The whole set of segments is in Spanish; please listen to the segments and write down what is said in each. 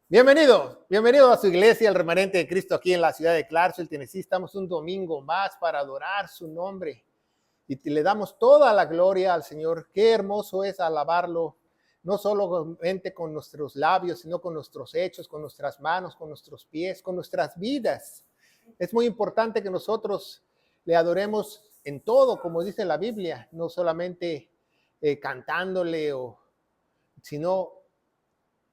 Bienvenido a su iglesia, el remanente de Cristo aquí en la ciudad de Clarksville, Tennessee. Estamos un domingo más para adorar su nombre y le damos toda la gloria al Señor. Qué hermoso es alabarlo, no solamente con nuestros labios, sino con nuestros hechos, con nuestras manos, con nuestros pies, con nuestras vidas. Es muy importante que nosotros le adoremos en todo, como dice la Biblia, no solamente cantándole, sino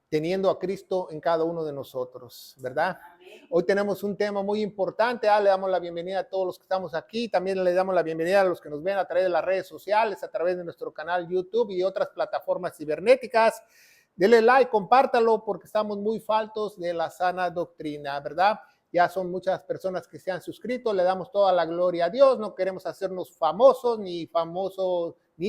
teniendo a Cristo en cada uno de nosotros, ¿verdad? Amén. Hoy tenemos un tema muy importante. Le damos la bienvenida a todos los que estamos aquí. También le damos la bienvenida a los que nos ven a través de las redes sociales, a través de nuestro canal YouTube y otras plataformas cibernéticas. Dele like, compártalo, porque estamos muy faltos de la sana doctrina, ¿verdad? Ya son muchas personas que se han suscrito. Le damos toda la gloria a Dios. No queremos hacernos famosos, ni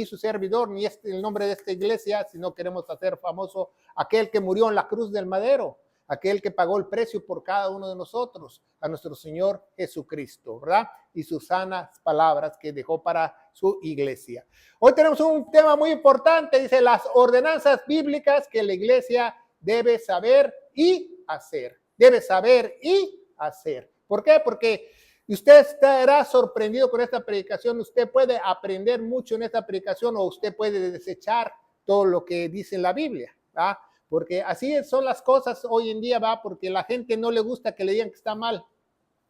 su servidor, ni el nombre de esta iglesia, sino queremos hacer famoso aquel que murió en la cruz del madero, aquel que pagó el precio por cada uno de nosotros, a nuestro Señor Jesucristo, ¿verdad? Y sus sanas palabras que dejó para su iglesia. Hoy tenemos un tema muy importante, dice las ordenanzas bíblicas que la iglesia debe saber y hacer. Debe saber y hacer. ¿Por qué? Porque usted estará sorprendido con esta predicación. Usted puede aprender mucho en esta predicación o usted puede desechar todo lo que dice en la Biblia, ¿va? Porque así son las cosas hoy en día, ¿va? Porque a la gente no le gusta que le digan que está mal.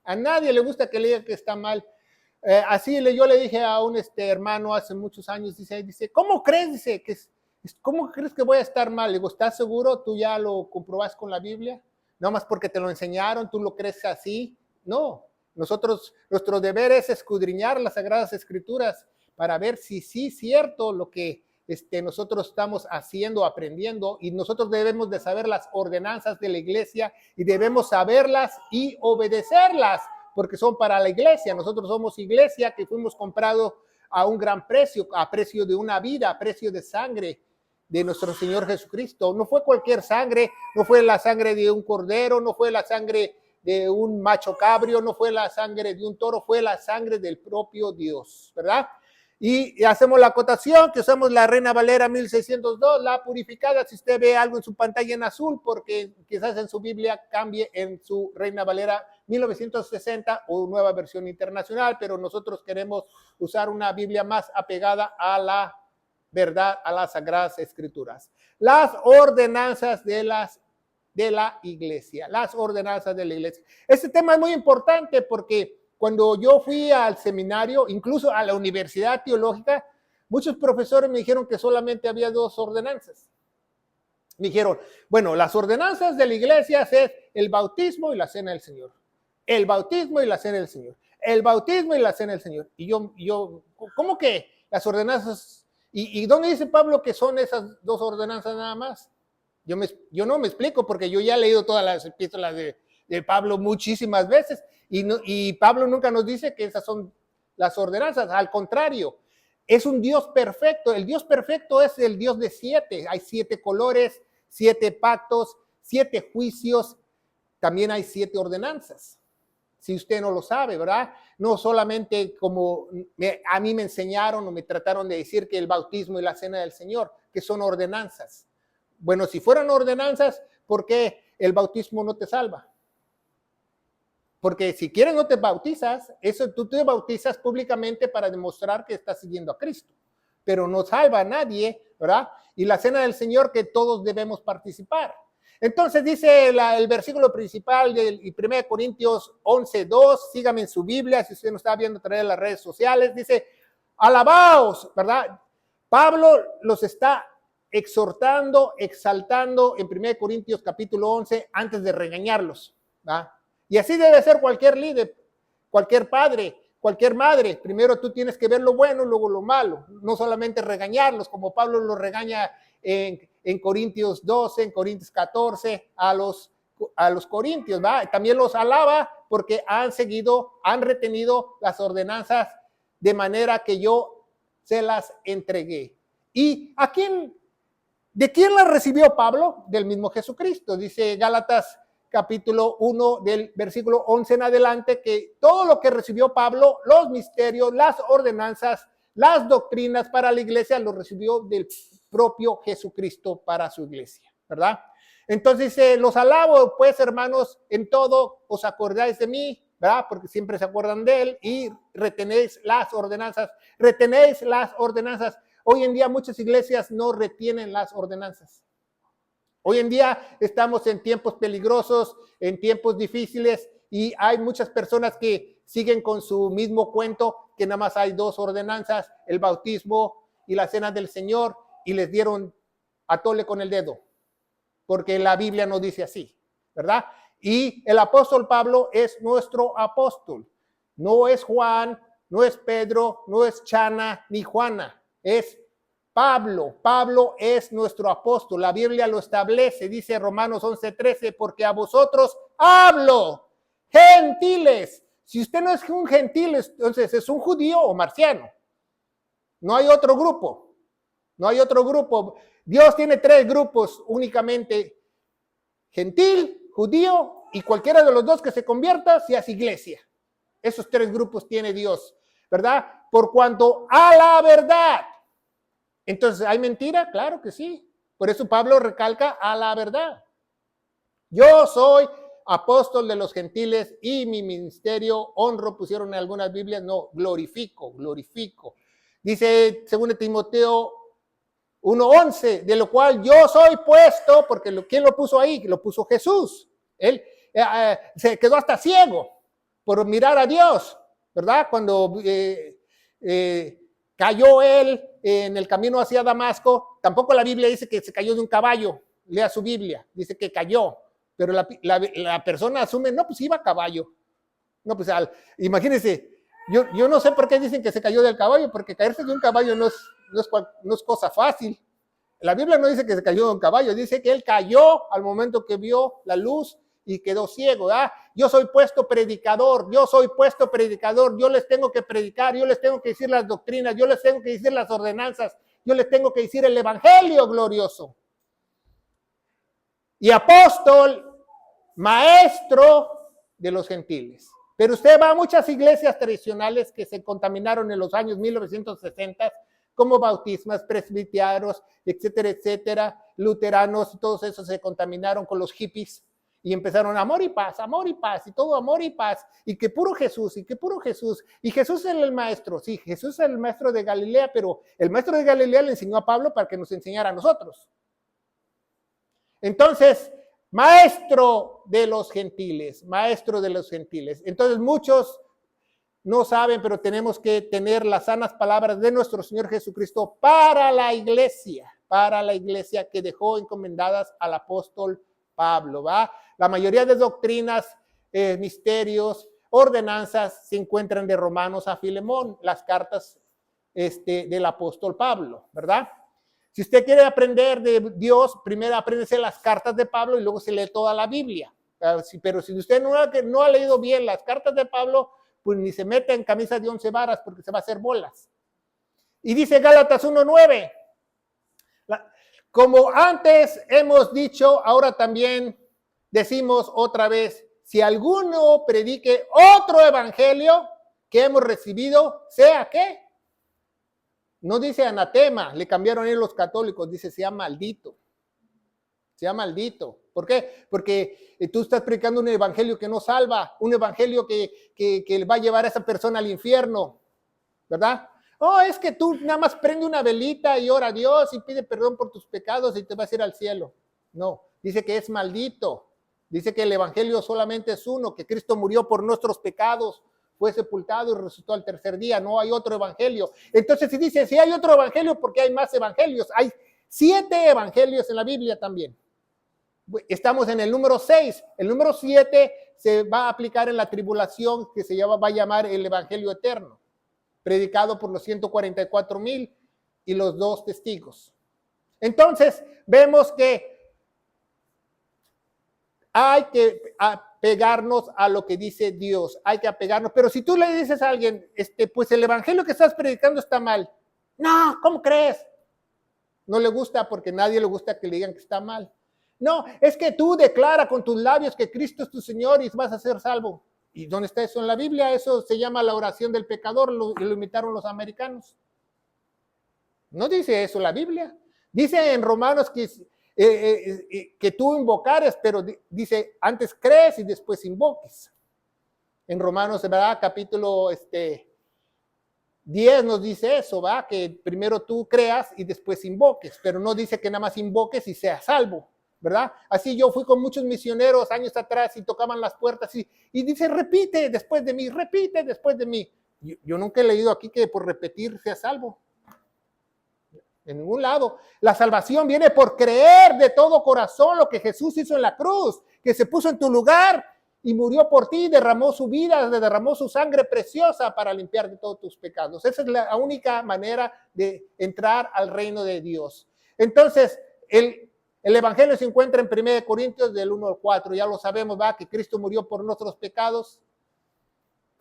A nadie le gusta que le digan que está mal. Yo le dije a un hermano hace muchos años, dice, ¿cómo crees? Dice, ¿cómo crees que voy a estar mal? Le digo, ¿estás seguro? ¿Tú ya lo comprobas con la Biblia? No más porque te lo enseñaron, ¿tú lo crees así? No. Nuestro deber es escudriñar las Sagradas Escrituras para ver si sí es cierto lo que nosotros estamos haciendo, aprendiendo, y nosotros debemos de saber las ordenanzas de la iglesia y debemos saberlas y obedecerlas, porque son para la iglesia. Nosotros somos iglesia que fuimos comprados a un gran precio, a precio de una vida, a precio de sangre de nuestro Señor Jesucristo. No fue cualquier sangre, no fue la sangre de un cordero, no fue la sangre de un macho cabrio, no fue la sangre de un toro, fue la sangre del propio Dios, ¿verdad? Y hacemos la acotación que usamos la Reina Valera 1602, la purificada. Si usted ve algo en su pantalla en azul, porque quizás en su Biblia cambie en su Reina Valera 1960 o nueva versión internacional, pero nosotros queremos usar una Biblia más apegada a la verdad, a las Sagradas Escrituras. Las ordenanzas de la iglesia, las ordenanzas de la iglesia. Este tema es muy importante porque cuando yo fui al seminario, incluso a la universidad teológica, muchos profesores me dijeron que solamente había dos ordenanzas. Me dijeron, bueno, las ordenanzas de la iglesia es el bautismo y la cena del Señor. El bautismo y la cena del Señor. El bautismo y la cena del Señor. Y yo ¿cómo que las ordenanzas? ¿Y dónde dice Pablo que son esas dos ordenanzas nada más? Yo no me explico porque yo ya he leído todas las epístolas de Pablo muchísimas veces y Pablo nunca nos dice que esas son las ordenanzas. Al contrario, es un Dios perfecto. El Dios perfecto es el Dios de 7. Hay 7 colores, 7 pactos, 7 juicios. También hay 7 ordenanzas. Si usted no lo sabe, ¿verdad? No solamente como a mí me enseñaron o me trataron de decir que el bautismo y la cena del Señor, que son ordenanzas. Bueno, si fueran ordenanzas, ¿por qué el bautismo no te salva? Porque si quieres no te bautizas, tú te bautizas públicamente para demostrar que estás siguiendo a Cristo, pero no salva a nadie, ¿verdad? Y la cena del Señor que todos debemos participar. Entonces dice el versículo principal de 1 Corintios 11:2, sígame en su Biblia, si usted no está viendo a través de las redes sociales, dice, alabaos, ¿verdad? Pablo los está exhortando, exaltando en 1 Corintios capítulo 11 antes de regañarlos, ¿verdad? Y así debe ser cualquier líder, cualquier padre, cualquier madre. Primero tú tienes que ver lo bueno, luego lo malo. No solamente regañarlos, como Pablo los regaña en Corintios 12, en Corintios 14, a los corintios, ¿va? También los alaba porque han retenido las ordenanzas de manera que yo se las entregué. ¿Y de quién las recibió Pablo? Del mismo Jesucristo. Dice Gálatas capítulo 1 del versículo 11 en adelante, que todo lo que recibió Pablo, los misterios, las ordenanzas, las doctrinas para la iglesia, lo recibió del propio Jesucristo para su iglesia, ¿verdad? Entonces dice, los alabo, pues, hermanos, en todo os acordáis de mí, ¿verdad? Porque siempre se acuerdan de él y retenéis las ordenanzas. Retenéis las ordenanzas. Hoy en día muchas iglesias no retienen las ordenanzas. Hoy en día estamos en tiempos peligrosos, en tiempos difíciles, y hay muchas personas que siguen con su mismo cuento, que nada más hay 2 ordenanzas, el bautismo y la cena del Señor, y les dieron a tole con el dedo, porque la Biblia no dice así, ¿verdad? Y el apóstol Pablo es nuestro apóstol. No es Juan, no es Pedro, no es Chana ni Juana, es Pablo. Pablo es nuestro apóstol. La Biblia lo establece, dice Romanos 11:13, porque a vosotros hablo, gentiles. Si usted no es un gentil, entonces es un judío o marciano. No hay otro grupo. No hay otro grupo. Dios tiene 3 grupos únicamente: gentil, judío y cualquiera de los 2 que se convierta se hace iglesia. Esos 3 grupos tiene Dios, ¿verdad? Por cuanto a la verdad. Entonces, ¿hay mentira? Claro que sí. Por eso Pablo recalca a la verdad. Yo soy apóstol de los gentiles y mi ministerio honro, pusieron en algunas Biblias, no, glorifico. Dice 2 Timoteo 1:11, de lo cual yo soy puesto, porque ¿quién lo puso ahí? Lo puso Jesús. Él se quedó hasta ciego por mirar a Dios, ¿verdad? Cuando cayó él en el camino hacia Damasco, tampoco la Biblia dice que se cayó de un caballo, lea su Biblia, dice que cayó, pero la persona asume, no, pues iba a caballo. No, pues imagínense, yo no sé por qué dicen que se cayó del caballo, porque caerse de un caballo no es cosa fácil. La Biblia no dice que se cayó de un caballo, dice que él cayó al momento que vio la luz y quedó ciego. Yo soy puesto predicador, yo les tengo que predicar, yo les tengo que decir las doctrinas, yo les tengo que decir las ordenanzas, yo les tengo que decir el evangelio glorioso. Y apóstol, maestro de los gentiles. Pero usted va a muchas iglesias tradicionales que se contaminaron en los años 1960, como bautismas, presbiterianos, etcétera, etcétera, luteranos, y todos esos se contaminaron con los hippies y empezaron amor y paz, y todo amor y paz, y que puro Jesús, y Jesús es el maestro. Sí, Jesús es el maestro de Galilea, pero el maestro de Galilea le enseñó a Pablo para que nos enseñara a nosotros. Entonces, maestro de los gentiles. Entonces, muchos no saben, pero tenemos que tener las sanas palabras de nuestro Señor Jesucristo para la iglesia que dejó encomendadas al apóstol Pablo, ¿va? La mayoría de doctrinas, misterios, ordenanzas se encuentran de Romanos a Filemón, las cartas del apóstol Pablo, ¿verdad? Si usted quiere aprender de Dios, primero apréndese las cartas de Pablo y luego se lee toda la Biblia. Pero si usted no ha leído bien las cartas de Pablo, pues ni se mete en camisa de 11 varas porque se va a hacer bolas. Y dice Gálatas 1:9, como antes hemos dicho, ahora también decimos otra vez, si alguno predique otro evangelio que hemos recibido, sea ¿qué? No dice anatema, le cambiaron ahí los católicos, dice sea maldito. Sea maldito. ¿Por qué? Porque tú estás predicando un evangelio que no salva, un evangelio que va a llevar a esa persona al infierno, ¿verdad? Oh, es que tú nada más prende una velita y ora a Dios y pide perdón por tus pecados y te vas a ir al cielo. No, dice que es maldito. Dice que el evangelio solamente es uno, que Cristo murió por nuestros pecados, fue sepultado y resucitó al tercer día. No hay otro evangelio. Entonces, si dice, si hay otro evangelio, ¿por qué hay más evangelios? Hay 7 evangelios en la Biblia también. Estamos en el número 6. El número 7 se va a aplicar en la tribulación que va a llamar el evangelio eterno, predicado por los 144,000 y los 2 testigos. Entonces, vemos que hay que apegarnos a lo que dice Dios, hay que apegarnos. Pero si tú le dices a alguien, pues el evangelio que estás predicando está mal. No, ¿cómo crees? No le gusta porque nadie le gusta que le digan que está mal. No, es que tú declara con tus labios que Cristo es tu Señor y vas a ser salvo. ¿Y dónde está eso en la Biblia? Eso se llama la oración del pecador, lo imitaron los americanos. No dice eso la Biblia. Dice en Romanos que que tú invocares, pero dice, antes crees y después invoques. En Romanos, ¿verdad? Capítulo 10 nos dice eso, ¿va? Que primero tú creas y después invoques, pero no dice que nada más invoques y seas salvo, ¿verdad? Así yo fui con muchos misioneros años atrás y tocaban las puertas y dice, repite después de mí, repite después de mí. Yo nunca he leído aquí que por repetir seas salvo. En ningún lado. La salvación viene por creer de todo corazón lo que Jesús hizo en la cruz, que se puso en tu lugar y murió por ti, derramó su vida, derramó su sangre preciosa para limpiar de todos tus pecados. Esa es la única manera de entrar al reino de Dios. Entonces, el evangelio se encuentra en 1 Corintios del 1 al 4. Ya lo sabemos, ¿va? Que Cristo murió por nuestros pecados,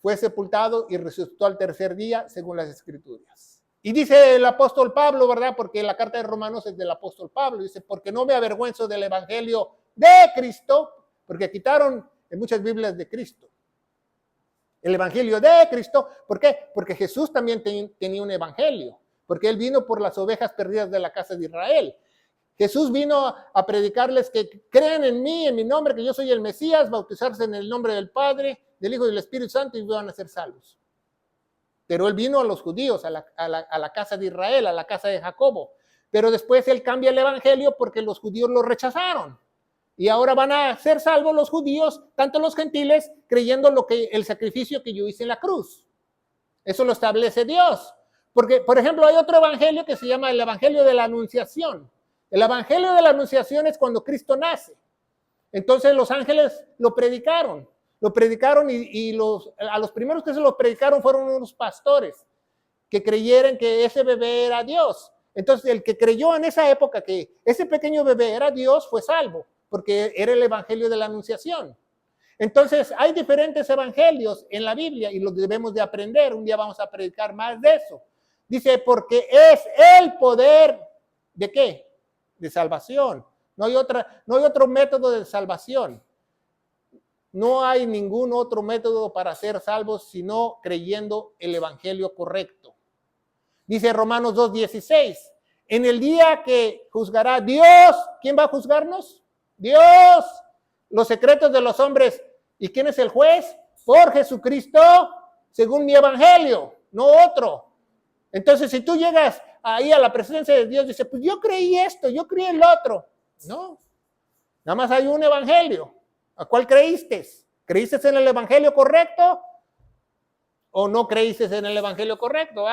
fue sepultado y resucitó al tercer día, según las Escrituras. Y dice el apóstol Pablo, ¿verdad? Porque la carta de Romanos es del apóstol Pablo. Dice, porque no me avergüenzo del evangelio de Cristo, porque quitaron en muchas Biblias de Cristo. El evangelio de Cristo, ¿por qué? Porque Jesús también tenía un evangelio, porque él vino por las ovejas perdidas de la casa de Israel. Jesús vino a predicarles que crean en mí, en mi nombre, que yo soy el Mesías, bautizarse en el nombre del Padre, del Hijo y del Espíritu Santo y van a ser salvos. Pero él vino a los judíos, a la casa de Israel, a la casa de Jacobo. Pero después él cambia el evangelio porque los judíos lo rechazaron. Y ahora van a ser salvos los judíos, tanto los gentiles, creyendo el sacrificio que yo hice en la cruz. Eso lo establece Dios. Porque, por ejemplo, hay otro evangelio que se llama el evangelio de la anunciación. El evangelio de la anunciación es cuando Cristo nace. Entonces los ángeles lo predicaron y a los primeros que se lo predicaron fueron unos pastores que creyeron que ese bebé era Dios. Entonces el que creyó en esa época que ese pequeño bebé era Dios fue salvo, porque era el evangelio de la anunciación. Entonces hay diferentes evangelios en la Biblia y los debemos de aprender. Un día vamos a predicar más de eso. Dice, porque es el poder ¿de qué? De salvación. No hay otro método de salvación. No hay ningún otro método para ser salvos sino creyendo el evangelio correcto. Dice Romanos 2:16, en el día que juzgará Dios, ¿quién va a juzgarnos? Dios, los secretos de los hombres. ¿Y quién es el juez? Por Jesucristo, según mi evangelio, no otro. Entonces, si tú llegas ahí a la presencia de Dios, dices, pues yo creí esto, yo creí el otro. No, nada más hay un evangelio. ¿A cuál creíste? ¿Creíste en el evangelio correcto o no creíste en el evangelio correcto?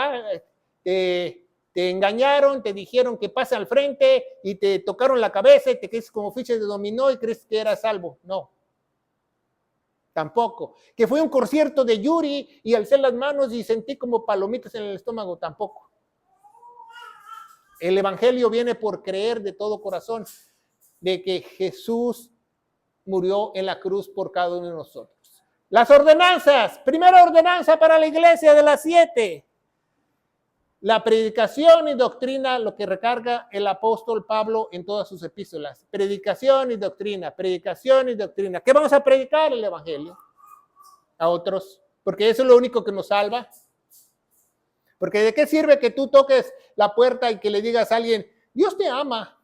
Te engañaron, te dijeron que pase al frente y te tocaron la cabeza y te quedaste como ficha de dominó y crees que eras salvo. No, tampoco. Que fue un concierto de Yuri y alcé las manos y sentí como palomitas en el estómago, tampoco. El evangelio viene por creer de todo corazón de que Jesús murió en la cruz por cada uno de nosotros. Las ordenanzas. Primera ordenanza para la iglesia de las 7. La predicación y doctrina, lo que recarga el apóstol Pablo en todas sus epístolas. Predicación y doctrina, predicación y doctrina. ¿Qué vamos a predicar? El evangelio a otros, porque eso es lo único que nos salva. Porque ¿de qué sirve que tú toques la puerta y que le digas a alguien, Dios te ama?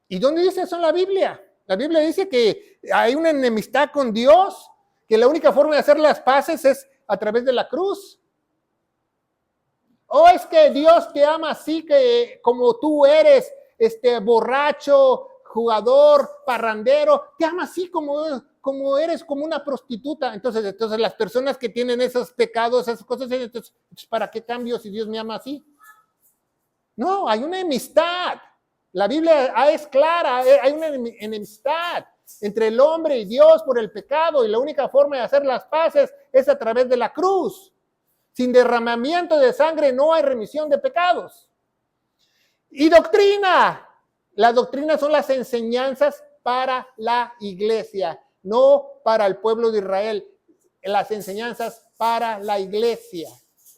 ¿Y dónde dice eso en la Biblia? La Biblia dice que hay una enemistad con Dios, que la única forma de hacer las paces es a través de la cruz. ¿O es que Dios te ama así que como tú eres, borracho, jugador, parrandero, te ama así como eres, como una prostituta? Entonces las personas que tienen esos pecados, esas cosas, entonces, ¿para qué cambio si Dios me ama así? No, hay una enemistad. La Biblia es clara, hay una enemistad entre el hombre y Dios por el pecado y la única forma de hacer las paces es a través de la cruz. Sin derramamiento de sangre no hay remisión de pecados. Y doctrina. Las doctrinas son las enseñanzas para la iglesia, no para el pueblo de Israel. Las enseñanzas para la iglesia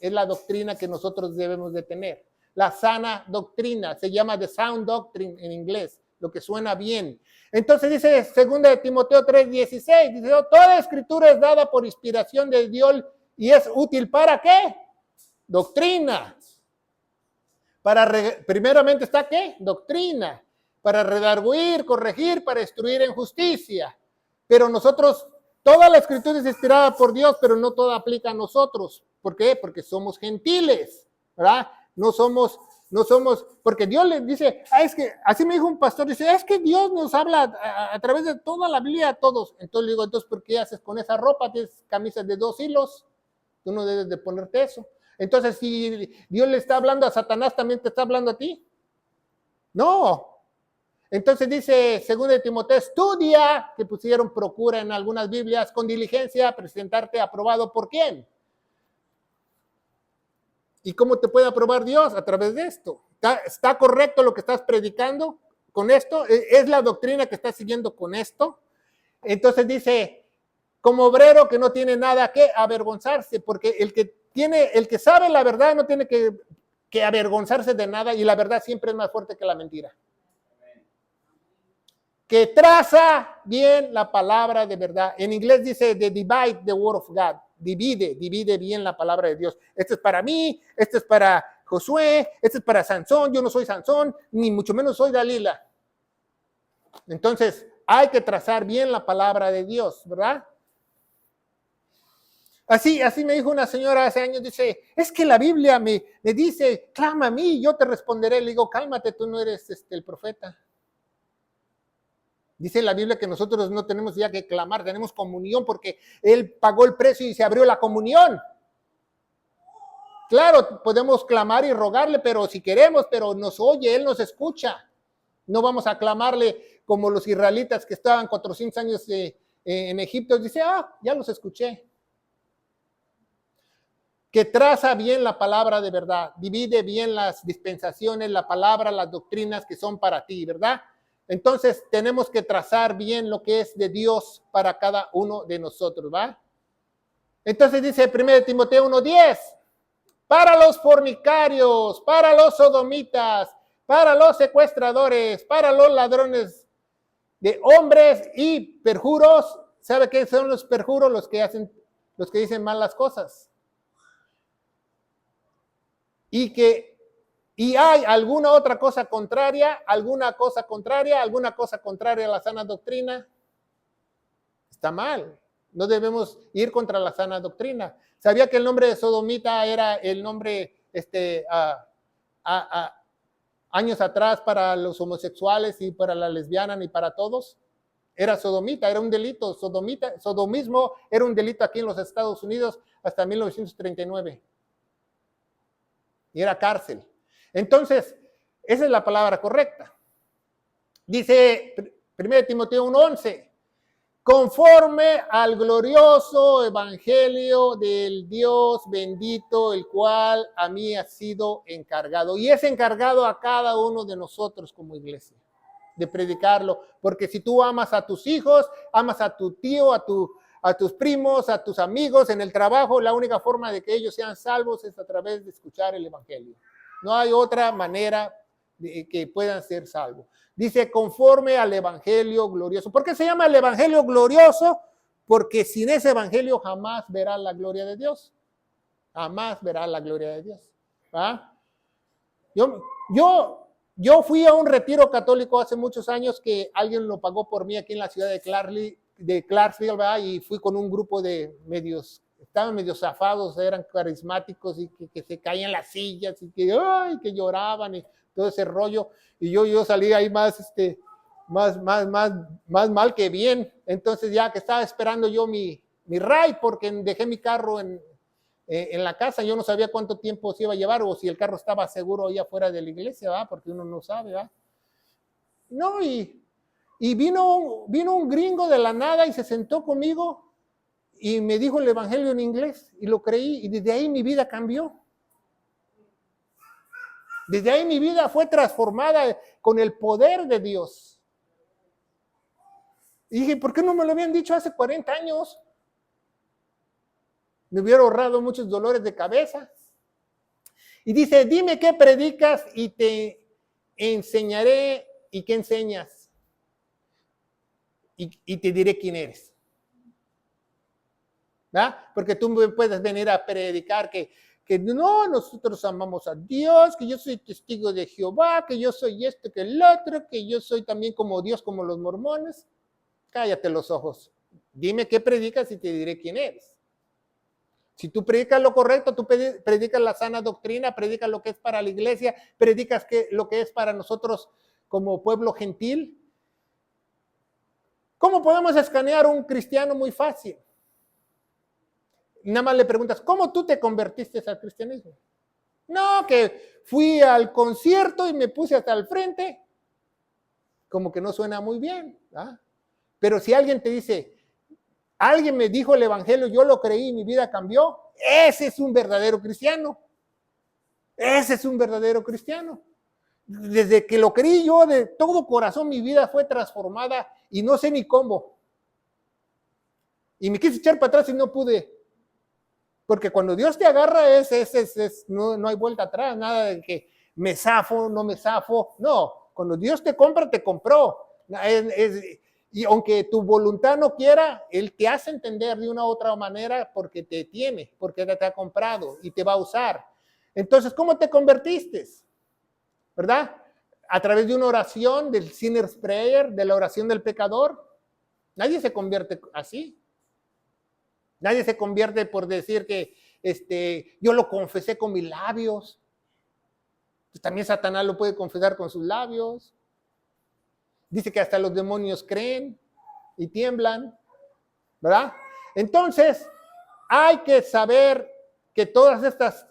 es la doctrina que nosotros debemos de tener. La sana doctrina, se llama the sound doctrine en inglés, lo que suena bien. Entonces dice 2 Timoteo 3:16, dice, toda escritura es dada por inspiración de Dios y es útil ¿para qué? Doctrina. Primeramente está ¿qué? Doctrina. para redarguir, corregir, para instruir en justicia. Pero nosotros, toda la escritura es inspirada por Dios, pero no toda aplica a nosotros. ¿Por qué? Porque somos gentiles, ¿verdad? No somos, porque Dios les dice, es que, así me dijo un pastor, dice, es que Dios nos habla a través de toda la Biblia a todos. Entonces le digo, entonces, ¿por qué haces con esa ropa? Tienes camisas de 2 hilos, tú no debes de ponerte eso. Entonces, si Dios le está hablando a Satanás, ¿también te está hablando a ti? No. Entonces dice 2 Timoteo, estudia, que pusieron procura en algunas Biblias, con diligencia, presentarte aprobado por quién. ¿Y cómo te puede aprobar Dios? A través de esto. ¿Está correcto lo que estás predicando con esto? ¿Es la doctrina que estás siguiendo con esto? Entonces dice, como obrero que no tiene nada que avergonzarse, porque el que sabe la verdad no tiene que avergonzarse de nada, y la verdad siempre es más fuerte que la mentira. Que traza bien la palabra de verdad. En inglés dice, the divide the word of God. Divide bien la palabra de Dios. Esto es para mí, esto es para Josué, esto es para Sansón. Yo no soy Sansón, ni mucho menos soy Dalila. Entonces, hay que trazar bien la palabra de Dios, ¿verdad? Así me dijo una señora hace años, dice, es que la Biblia me dice, clama a mí, yo te responderé. Le digo, cálmate, tú no eres el profeta. Dice la Biblia que nosotros no tenemos ya que clamar, tenemos comunión porque Él pagó el precio y se abrió la comunión. Claro, podemos clamar y rogarle, pero si queremos, pero nos oye, Él nos escucha. No vamos a clamarle como los israelitas que estaban 400 años en Egipto. Dice, ya los escuché. Que traza bien la palabra de verdad, divide bien las dispensaciones, la palabra, las doctrinas que son para ti, ¿verdad? Entonces tenemos que trazar bien lo que es de Dios para cada uno de nosotros, ¿va? Entonces dice 1 Timoteo 1:10, para los fornicarios, para los sodomitas, para los secuestradores, para los ladrones de hombres y perjuros. ¿Sabe qué son los perjuros? Los que dicen malas cosas. Y hay alguna otra cosa contraria, alguna cosa contraria a la sana doctrina. Está mal. No debemos ir contra la sana doctrina. ¿Sabía que el nombre de sodomita era el nombre años atrás para los homosexuales y para la lesbiana y para todos? Era sodomita, era un delito. Sodomismo era un delito aquí en los Estados Unidos hasta 1939. Y era cárcel. Entonces, esa es la palabra correcta. Dice 1 Timoteo 1:11, conforme al glorioso evangelio del Dios bendito, el cual a mí ha sido encargado. Y es encargado a cada uno de nosotros como iglesia, de predicarlo. Porque si tú amas a tus hijos, amas a tu tío, a tus primos, a tus amigos en el trabajo, la única forma de que ellos sean salvos es a través de escuchar el evangelio. No hay otra manera de que puedan ser salvos. Dice, conforme al evangelio glorioso. ¿Por qué se llama el evangelio glorioso? Porque sin ese evangelio jamás verá la gloria de Dios. Jamás verá la gloria de Dios. ¿Ah? Yo fui a un retiro católico hace muchos años que alguien lo pagó por mí aquí en la ciudad de Clarksville, ¿verdad? Y fui con un grupo de estaban medio zafados, eran carismáticos y que se caían las sillas y que lloraban y todo ese rollo. Y yo salí ahí más mal que bien. Entonces ya que estaba esperando yo mi ride porque dejé mi carro en la casa, yo no sabía cuánto tiempo se iba a llevar o si el carro estaba seguro ahí afuera de la iglesia, ¿verdad? Porque uno no sabe, ¿verdad? No, y vino un gringo de la nada y se sentó conmigo y me dijo el evangelio en inglés y lo creí y desde ahí mi vida cambió. Desde ahí mi vida fue transformada con el poder de Dios. Y dije, ¿por qué no me lo habían dicho hace 40 años? Me hubiera ahorrado muchos dolores de cabeza. Y dice, dime qué predicas y te enseñaré y qué enseñas. Y te diré quién eres. ¿Verdad? Porque tú puedes venir a predicar que que no, nosotros amamos a Dios, que yo soy testigo de Jehová, que yo soy esto, que el otro, que yo soy también como Dios, como los mormones. Cállate los ojos. Dime qué predicas y te diré quién eres. Si tú predicas lo correcto, tú predicas la sana doctrina, predicas lo que es para la iglesia, predicas lo que es para nosotros como pueblo gentil. ¿Cómo podemos escanear a un cristiano? Muy fácil. Nada más le preguntas, ¿cómo tú te convertiste al cristianismo? No, que fui al concierto y me puse hasta el frente. Como que no suena muy bien, ¿verdad? Pero si alguien te dice, alguien me dijo el evangelio, yo lo creí y mi vida cambió, ese es un verdadero cristiano. Ese es un verdadero cristiano. Desde que lo creí yo, de todo corazón, mi vida fue transformada y no sé ni cómo. Y me quise echar para atrás y no pude. Porque cuando Dios te agarra, no hay vuelta atrás, nada de que me zafo, no me zafo. No, cuando Dios te compra, te compró. Y aunque tu voluntad no quiera, Él te hace entender de una u otra manera porque te tiene, porque te ha comprado y te va a usar. Entonces, ¿cómo te convertiste? ¿Verdad? A través de una oración, del sinner's prayer, de la oración del pecador. Nadie se convierte así. Nadie se convierte por decir que yo lo confesé con mis labios. Pues también Satanás lo puede confesar con sus labios. Dice que hasta los demonios creen y tiemblan, ¿verdad? Entonces, hay que saber que todas estas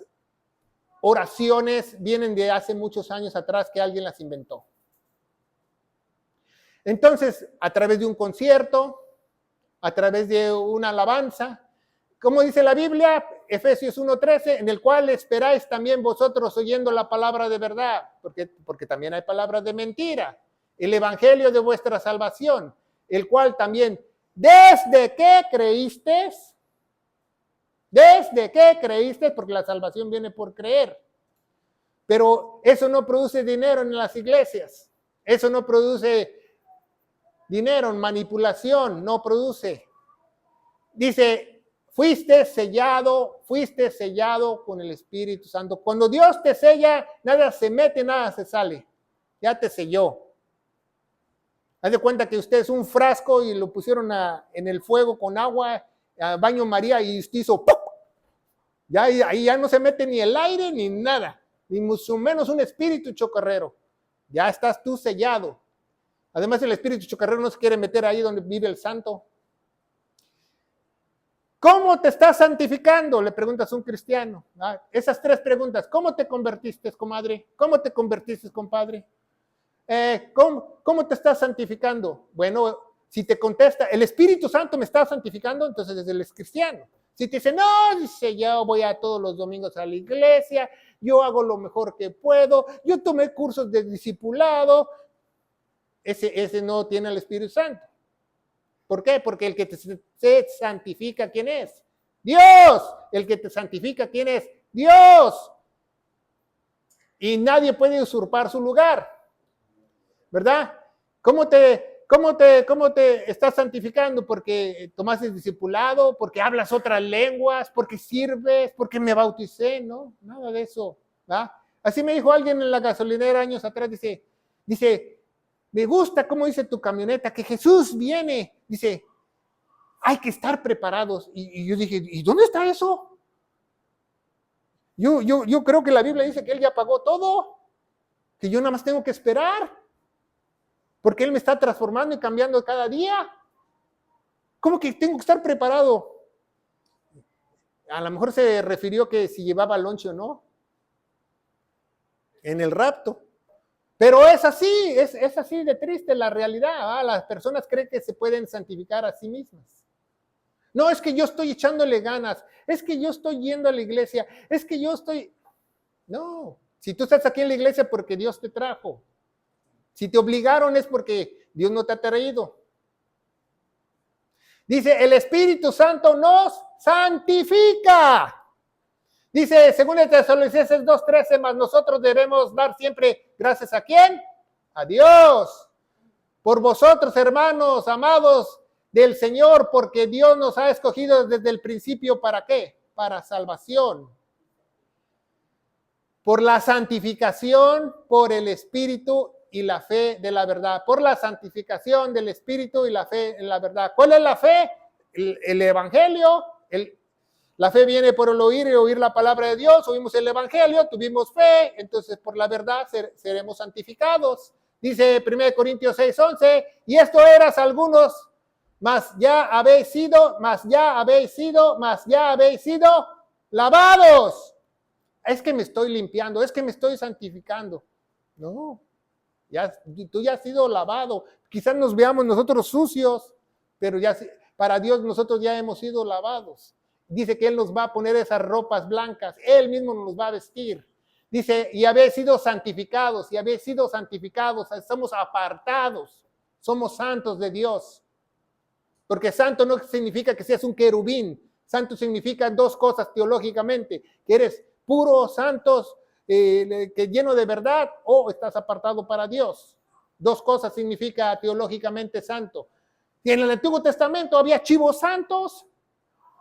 oraciones vienen de hace muchos años atrás que alguien las inventó. Entonces, a través de un concierto, a través de una alabanza, como dice la Biblia, Efesios 1:13, en el cual esperáis también vosotros oyendo la palabra de verdad, porque también hay palabras de mentira, el evangelio de vuestra salvación, el cual también, desde que creísteis, porque la salvación viene por creer, pero eso no produce dinero en las iglesias, eso no produce dinero, manipulación, no produce. Dice, fuiste sellado con el Espíritu Santo. Cuando Dios te sella, nada se mete, nada se sale. Ya te selló. Haz de cuenta que usted es un frasco y lo pusieron en el fuego con agua, a baño María, y usted hizo ¡pum! Ya ahí ya no se mete ni el aire ni nada, ni mucho menos un espíritu chocarrero. Ya estás tú sellado. Además, el espíritu chocarrero no se quiere meter ahí donde vive el santo. ¿Cómo te estás santificando? Le preguntas a un cristiano. Esas tres preguntas. ¿Cómo te convertiste, comadre? ¿Cómo te convertiste, compadre? ¿Cómo te estás santificando? Bueno, si te contesta, el Espíritu Santo me está santificando, entonces él es cristiano. Si te dice, no, dice, yo voy a todos los domingos a la iglesia, yo hago lo mejor que puedo, yo tomé cursos de discipulado, ese no tiene el Espíritu Santo. ¿Por qué? Porque el que te santifica, ¿quién es? Dios. El que te santifica, ¿quién es? Dios. Y nadie puede usurpar su lugar. ¿Verdad? ¿Cómo te estás santificando? Porque tomaste discipulado, porque hablas otras lenguas, porque sirves, porque me bauticé, ¿no? Nada de eso. ¿verdad? Así me dijo alguien en la gasolinera años atrás, dice, me gusta cómo dice tu camioneta, que Jesús viene. Dice, hay que estar preparados. Y yo dije, ¿y dónde está eso? Yo creo que la Biblia dice que Él ya pagó todo, que yo nada más tengo que esperar, porque Él me está transformando y cambiando cada día. ¿Cómo que tengo que estar preparado? A lo mejor se refirió que si llevaba lonche o no, en el rapto. Pero es así, es así de triste la realidad. Las personas creen que se pueden santificar a sí mismas. No, es que yo estoy echándole ganas, es que yo estoy yendo a la iglesia, es que yo estoy... No, si tú estás aquí en la iglesia porque Dios te trajo. Si te obligaron es porque Dios no te ha traído. Dice, el Espíritu Santo nos santifica. Dice, según el Tesalonicenses 2:13, más nosotros debemos dar siempre gracias a ¿quién? A Dios. Por vosotros, hermanos, amados del Señor, porque Dios nos ha escogido desde el principio, ¿para qué? Para salvación. por la santificación, por el Espíritu y la fe de la verdad. Por la santificación del Espíritu y la fe en la verdad. ¿Cuál es la fe? El Evangelio. La fe viene por el oír y oír la palabra de Dios. Oímos el Evangelio, tuvimos fe, entonces por la verdad seremos santificados. Dice 1 Corintios 6:11, y esto eras algunos, mas ya habéis sido lavados. Es que me estoy limpiando, es que me estoy santificando. No, tú ya has sido lavado. Quizás nos veamos nosotros sucios, pero ya para Dios nosotros ya hemos sido lavados. Dice que Él nos va a poner esas ropas blancas, Él mismo nos va a vestir. Dice, y habéis sido santificados, somos apartados, somos santos de Dios. Porque santo no significa que seas un querubín, santo significa dos cosas teológicamente, que eres puro, santos, que lleno de verdad, o estás apartado para Dios. Dos cosas significa teológicamente santo. Y en el Antiguo Testamento había chivos santos,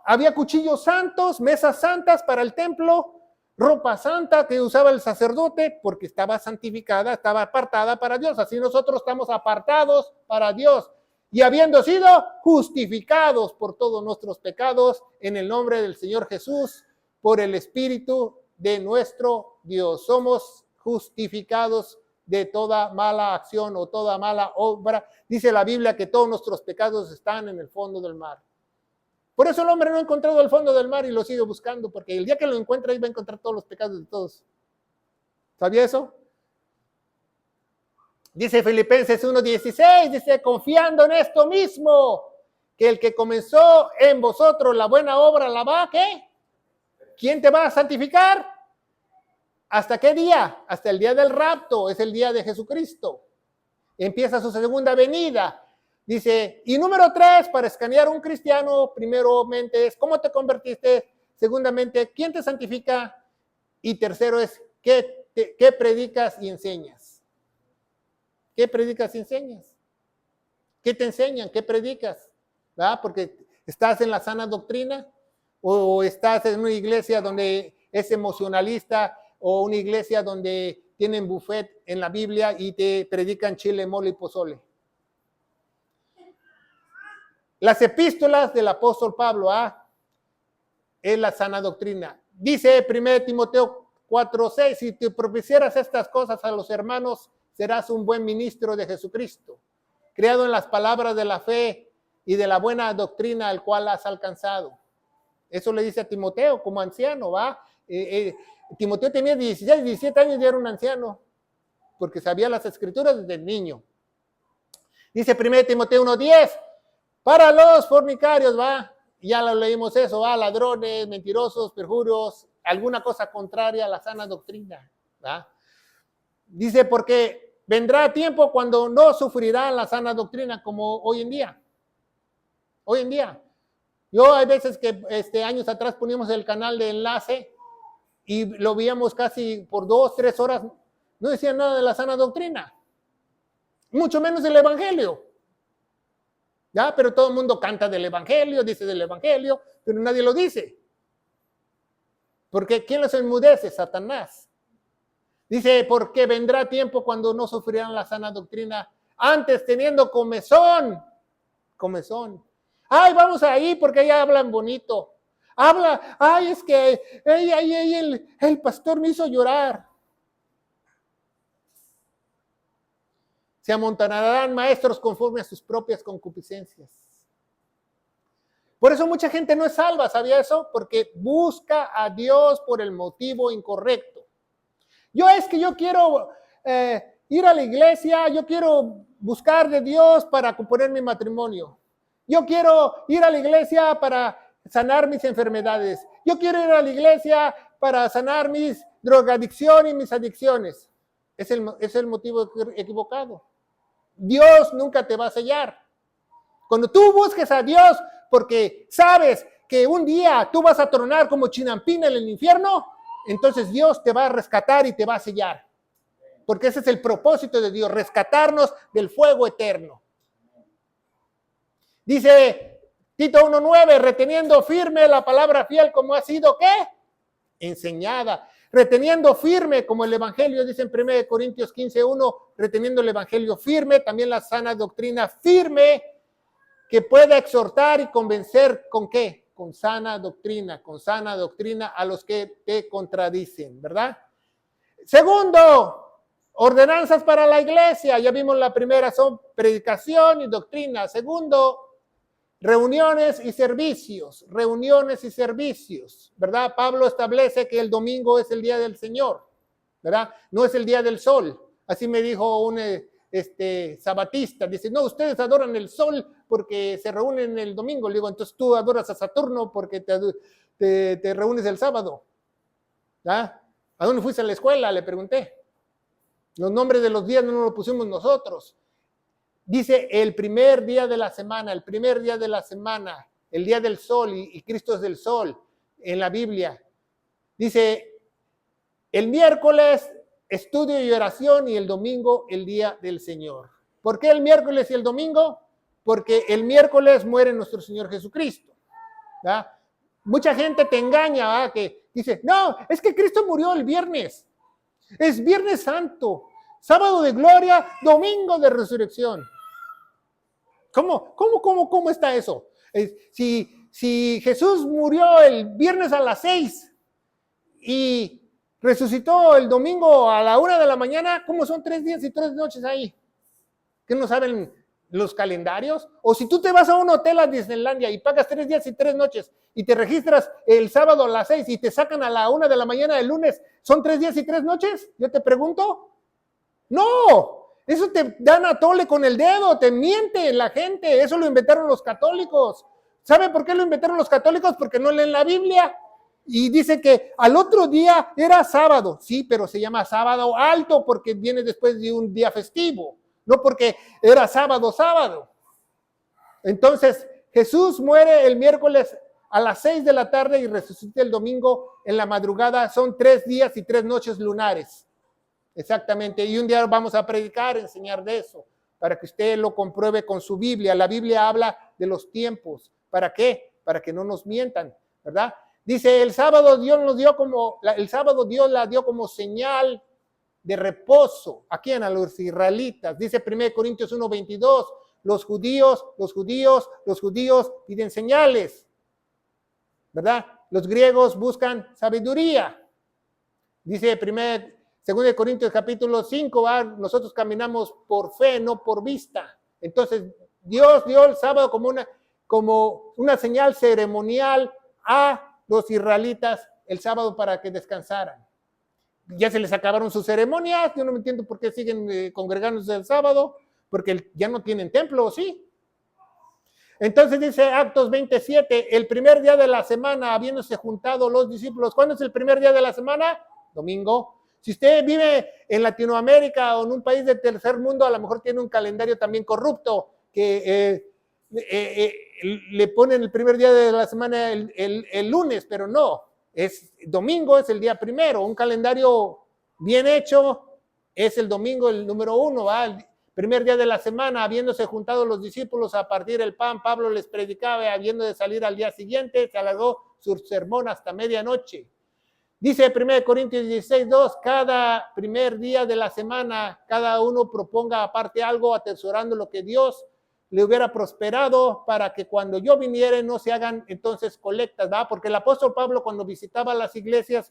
había cuchillos santos, mesas santas para el templo, ropa santa que usaba el sacerdote porque estaba santificada, estaba apartada para Dios. Así nosotros estamos apartados para Dios y habiendo sido justificados por todos nuestros pecados en el nombre del Señor Jesús, por el Espíritu de nuestro Dios. Somos justificados de toda mala acción o toda mala obra. Dice la Biblia que todos nuestros pecados están en el fondo del mar. Por eso el hombre no ha encontrado el fondo del mar y lo sigue buscando, porque el día que lo encuentra ahí va a encontrar todos los pecados de todos. ¿Sabía eso? Dice Filipenses 1:16, dice, confiando en esto mismo, que el que comenzó en vosotros la buena obra la va, ¿qué? ¿Quién te va a santificar? ¿Hasta qué día? Hasta el día del rapto, es el día de Jesucristo. Empieza su segunda venida. Dice, y número 3, para escanear un cristiano, primeramente es, ¿cómo te convertiste? Segundamente, ¿quién te santifica? Y tercero es, ¿qué predicas y enseñas? ¿Qué predicas y enseñas? ¿Qué te enseñan? ¿Qué predicas? ¿Verdad? Porque estás en la sana doctrina o estás en una iglesia donde es emocionalista o una iglesia donde tienen buffet en la Biblia y te predican chile, mole y pozole. Las epístolas del apóstol Pablo es la sana doctrina. Dice 1 Timoteo 4:6, si te propusieras estas cosas a los hermanos, serás un buen ministro de Jesucristo, creado en las palabras de la fe y de la buena doctrina al cual has alcanzado. Eso le dice a Timoteo como anciano, ¿va? Timoteo tenía 16, 17 años y era un anciano, porque sabía las escrituras desde niño. Dice 1 Timoteo 1:10, para los fornicarios, ¿va? Ya lo leímos eso, ¿va? Ladrones, mentirosos, perjuros, alguna cosa contraria a la sana doctrina, ¿va? Dice, porque vendrá tiempo cuando no sufrirán la sana doctrina como hoy en día. Hoy en día. Yo hay veces que años atrás poníamos el canal de enlace y lo veíamos casi por 2, 3 horas. No decían nada de la sana doctrina. Mucho menos del Evangelio. ¿Ya? Pero todo el mundo canta del Evangelio, dice del Evangelio, pero nadie lo dice. Porque ¿quién los enmudece? Satanás. Dice, porque vendrá tiempo cuando no sufrirán la sana doctrina, antes teniendo comezón. Ay, vamos ahí porque ahí hablan bonito. Ay, es que el pastor me hizo llorar. Se amontonarán maestros conforme a sus propias concupiscencias. Por eso mucha gente no es salva, ¿sabía eso? Porque busca a Dios por el motivo incorrecto. Yo quiero ir a la iglesia, yo quiero buscar de Dios para componer mi matrimonio. Yo quiero ir a la iglesia para sanar mis enfermedades. Yo quiero ir a la iglesia para sanar mis drogadicción y mis adicciones. Es el motivo equivocado. Dios nunca te va a sellar. Cuando tú busques a Dios porque sabes que un día tú vas a tronar como Chinampina en el infierno, entonces Dios te va a rescatar y te va a sellar. Porque ese es el propósito de Dios, rescatarnos del fuego eterno. Dice Tito 1:9, reteniendo firme la palabra fiel como ha sido, ¿qué? Enseñada. reteniendo firme, como el Evangelio dice en 1 Corintios 15:1, reteniendo el Evangelio firme, también la sana doctrina firme, que pueda exhortar y convencer, ¿con qué? Con sana doctrina a los que te contradicen, ¿verdad? Segundo, ordenanzas para la iglesia. Ya vimos la primera, son predicación y doctrina. Segundo, reuniones y servicios, ¿verdad? Pablo establece que el domingo es el día del Señor, ¿verdad? No es el día del sol. Así me dijo un sabatista, dice, no, ustedes adoran el sol porque se reúnen el domingo. Le digo, entonces tú adoras a Saturno porque te reúnes el sábado, ¿verdad? ¿A dónde fuiste a la escuela? Le pregunté. Los nombres de los días no los pusimos nosotros. Dice el primer día de la semana, el día del sol, y Cristo es del sol en la Biblia. Dice, el miércoles estudio y oración y el domingo el día del Señor. ¿Por qué el miércoles y el domingo? Porque el miércoles muere nuestro Señor Jesucristo, ¿verdad? Mucha gente te engaña, ¿verdad? Que dice, no, es que Cristo murió el viernes. Es Viernes Santo, sábado de gloria, domingo de resurrección. ¿Cómo está eso? Si Jesús murió el viernes a las 6 y resucitó el domingo a la 1 de la mañana, ¿cómo son 3 días y 3 noches ahí? ¿Qué no saben los calendarios? O si tú te vas a un hotel a Disneylandia y pagas 3 días y 3 noches y te registras el sábado a las 6 y te sacan a la 1 de la mañana del lunes, ¿son 3 días y 3 noches? Yo te pregunto. No. Eso te dan a tole con el dedo, te miente la gente, eso lo inventaron los católicos. ¿Sabe por qué lo inventaron los católicos? Porque no leen la Biblia. Y dice que al otro día era sábado, sí, pero se llama sábado alto porque viene después de un día festivo, no porque era sábado. Entonces, Jesús muere el miércoles a las 6 de la tarde y resucita el domingo en la madrugada. Son 3 días y 3 noches lunares. Exactamente, y un día vamos a predicar, enseñar de eso, para que usted lo compruebe con su Biblia. La Biblia habla de los tiempos. ¿Para qué? Para que no nos mientan, ¿verdad? Dice, el sábado Dios la dio como señal de reposo. ¿A quién? A los israelitas. Dice 1 Corintios 1:22, los judíos piden señales, ¿verdad? Los griegos buscan sabiduría. Dice 2 Corintios capítulo 5, nosotros caminamos por fe, no por vista. Entonces, Dios dio el sábado como una señal ceremonial a los israelitas el sábado para que descansaran. Ya se les acabaron sus ceremonias, yo no me entiendo por qué siguen congregándose el sábado, porque ya no tienen templo, ¿sí? Entonces dice Actos 27, el primer día de la semana, habiéndose juntado los discípulos. ¿Cuándo es el primer día de la semana? Domingo. Si usted vive en Latinoamérica o en un país del tercer mundo, a lo mejor tiene un calendario también corrupto que le ponen el primer día de la semana el lunes, pero no, domingo es el día primero. Un calendario bien hecho es el domingo el número 1, ¿va? El primer día de la semana, habiéndose juntado los discípulos a partir el pan, Pablo les predicaba, y habiendo de salir al día siguiente, se alargó su sermón hasta medianoche. Dice 1 Corintios 16:2, cada primer día de la semana, cada uno proponga aparte algo, atesorando lo que Dios le hubiera prosperado, para que cuando yo viniere no se hagan entonces colectas, ¿verdad? Porque el apóstol Pablo, cuando visitaba las iglesias,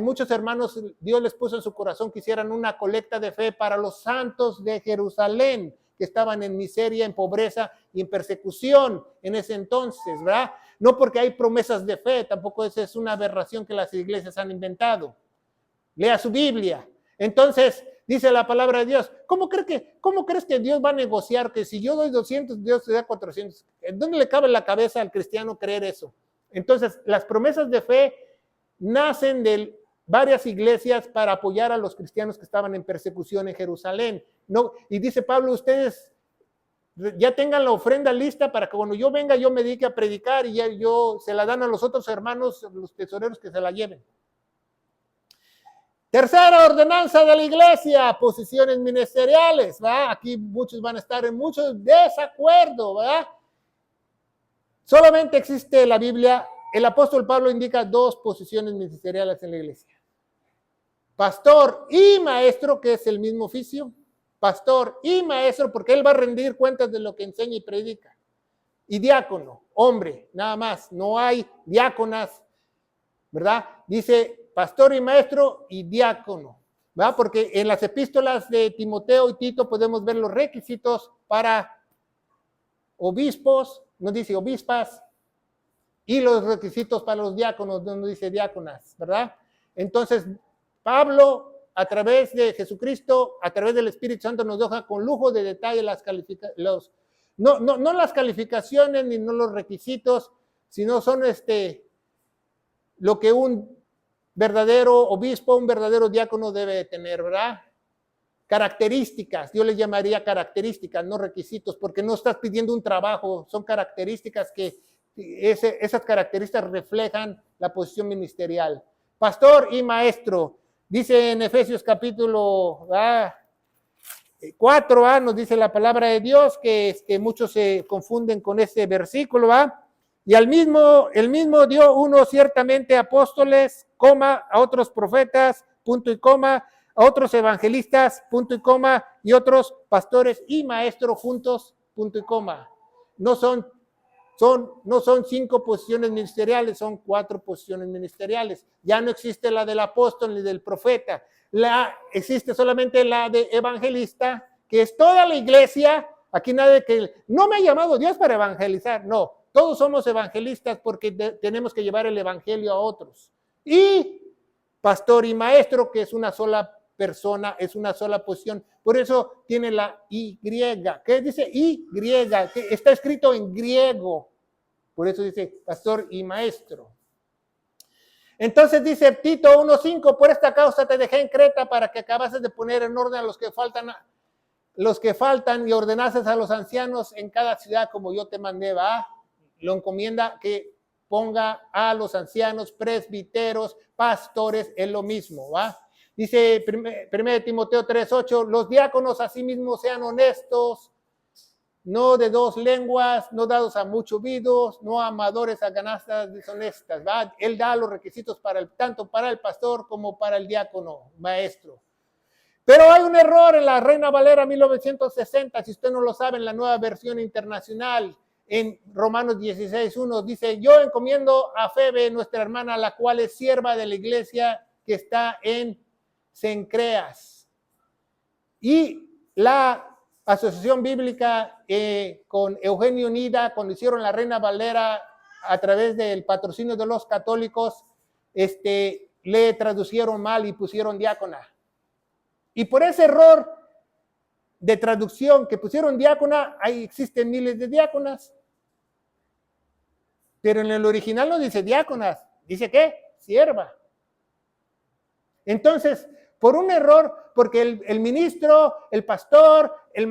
muchos hermanos, Dios les puso en su corazón que hicieran una colecta de fe para los santos de Jerusalén, que estaban en miseria, en pobreza y en persecución en ese entonces, ¿verdad? No porque hay promesas de fe, tampoco esa es una aberración que las iglesias han inventado. Lea su Biblia. Entonces, dice la palabra de Dios, ¿cómo crees que Dios va a negociar que si yo doy 200, Dios te da 400? ¿Dónde le cabe en la cabeza al cristiano creer eso? Entonces, las promesas de fe nacen de varias iglesias para apoyar a los cristianos que estaban en persecución en Jerusalén. No, y dice Pablo, ustedes ya tengan la ofrenda lista para que cuando yo venga yo me dedique a predicar, y ya se la dan a los otros hermanos, los tesoreros, que se la lleven. Tercera ordenanza de la iglesia, posiciones ministeriales, ¿verdad? Aquí muchos van a estar en mucho desacuerdo, ¿verdad? Solamente existe la Biblia. El apóstol Pablo indica 2 posiciones ministeriales en la iglesia. Pastor y maestro, que es el mismo oficio. Pastor y maestro, porque él va a rendir cuentas de lo que enseña y predica. Y diácono, hombre, nada más. No hay diáconas, ¿verdad? Dice pastor y maestro y diácono, ¿verdad? Porque en las epístolas de Timoteo y Tito podemos ver los requisitos para obispos, nos dice obispas, y los requisitos para los diáconos, nos dice diáconas, ¿verdad? Entonces, Pablo, a través de Jesucristo, a través del Espíritu Santo, nos deja con lujo de detalle las calificaciones, no las calificaciones ni no los requisitos, sino son lo que un verdadero obispo, un verdadero diácono debe tener, ¿verdad? Características, yo les llamaría características, no requisitos, porque no estás pidiendo un trabajo, son características que esas características reflejan la posición ministerial. Pastor y maestro, dice en Efesios capítulo 4, nos dice la palabra de Dios, que muchos se confunden con ese versículo, y el mismo dio unos ciertamente apóstoles, coma, a otros profetas, punto y coma, a otros evangelistas, punto y coma, y otros pastores y maestros juntos, punto y coma. No son 5 posiciones ministeriales, son 4 posiciones ministeriales. Ya no existe la del apóstol ni del profeta. Existe solamente la de evangelista, que es toda la iglesia. Aquí nadie que no me ha llamado Dios para evangelizar, no. Todos somos evangelistas porque tenemos que llevar el evangelio a otros. Y pastor y maestro, que es una sola persona, es una sola posición. Por eso tiene la Y. ¿Qué dice Y? Que está escrito en griego. Por eso dice pastor y maestro. Entonces dice Tito 1:5, por esta causa te dejé en Creta para que acabases de poner en orden a los que faltan y ordenases a los ancianos en cada ciudad como yo te mandé, ¿va? Lo encomienda que ponga a los ancianos, presbiteros, pastores, es lo mismo, ¿va? Dice 1 Timoteo 3:8, los diáconos asimismo sean honestos, no de 2 lenguas, no dados a muchos vidos, no amadores a ganancias deshonestas, ¿va? Él da los requisitos tanto para el pastor como para el diácono, maestro. Pero hay un error en la Reina Valera 1960, si usted no lo sabe, en la nueva versión internacional, en Romanos 16:1, dice, yo encomiendo a Febe, nuestra hermana, la cual es sierva de la iglesia que está en Cencreas. Y la Asociación Bíblica con Eugenio Nida, cuando hicieron la Reina Valera a través del patrocinio de los católicos, le traducieron mal y pusieron diácona. Y por ese error de traducción que pusieron diácona, ahí existen miles de diáconas. Pero en el original no dice diáconas, dice ¿qué? Sierva. Entonces, por un error, porque el ministro, el pastor y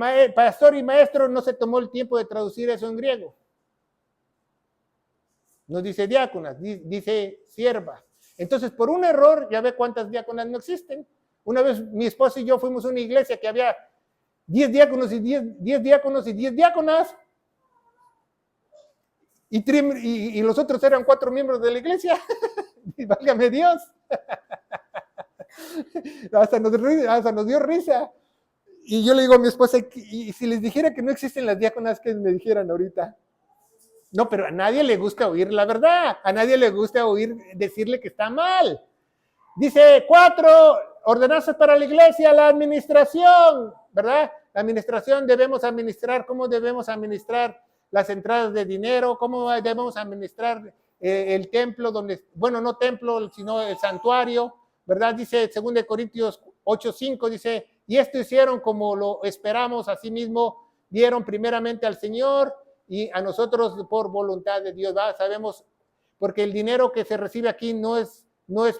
maestro no se tomó el tiempo de traducir eso en griego. No dice diáconas, dice sierva. Entonces, por un error, ya ve cuántas diáconas no existen. Una vez mi esposa y yo fuimos a una iglesia que había 10 diáconos y 10 diáconos y 10 diáconas. Y los otros eran 4 miembros de la iglesia. Y válgame Dios. Hasta nos dio risa. Y yo le digo a mi esposa, y si les dijera que no existen las diáconas, ¿qué me dijeran ahorita? No, pero a nadie le gusta oír la verdad. A nadie le gusta oír decirle que está mal. Dice 4, ordenanzas para la iglesia, la administración, ¿verdad? La administración debemos administrar, ¿cómo debemos administrar las entradas de dinero? ¿Cómo debemos administrar el templo, no templo, sino el santuario, ¿verdad? Dice 2 Corintios 8:5, dice, y esto hicieron como lo esperamos, así mismo dieron primeramente al Señor y a nosotros por voluntad de Dios, ¿verdad? Sabemos, porque el dinero que se recibe aquí no es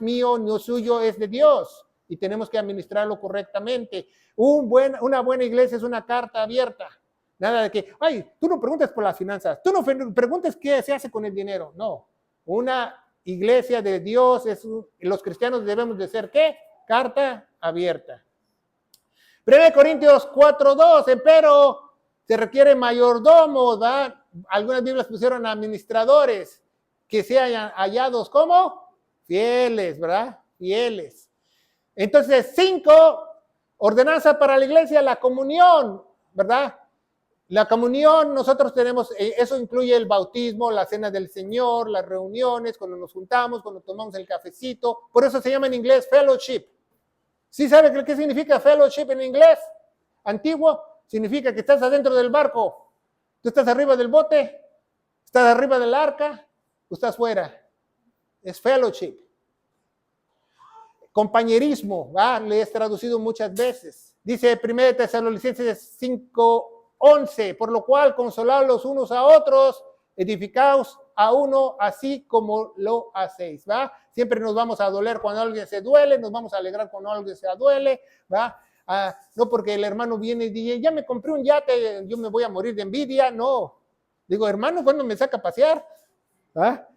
mío, no es suyo, es de Dios y tenemos que administrarlo correctamente. Una buena iglesia es una carta abierta. Nada de que, tú no preguntes por las finanzas, tú no preguntes qué se hace con el dinero. No, una iglesia de Dios, los cristianos debemos de ser, ¿qué? Carta abierta. 1 Corintios 4:2, empero se requiere mayordomos, ¿verdad? Algunas Biblias pusieron administradores que sean hallados como fieles, ¿verdad? Fieles. Entonces, 5, ordenanza para la iglesia, la comunión, ¿verdad? La comunión, nosotros tenemos, eso incluye el bautismo, la cena del Señor, las reuniones, cuando nos juntamos, cuando tomamos el cafecito. Por eso se llama en inglés fellowship. ¿Sí sabe qué significa fellowship en inglés? Antiguo, significa que estás adentro del barco. Tú estás arriba del bote, estás arriba del arca, o estás fuera. Es fellowship. Compañerismo, ¿va? Le he traducido muchas veces. Dice 1 Tesalonicenses 5:11, por lo cual consolaos los unos a otros, edificaos a uno así como lo hacéis, ¿va? Siempre nos vamos a doler cuando alguien se duele, nos vamos a alegrar cuando alguien se duele, ¿va? No porque el hermano viene y dice, ya me compré un yate, yo me voy a morir de envidia, no. Digo, hermano, ¿cuándo me saca a pasear? ¿Va?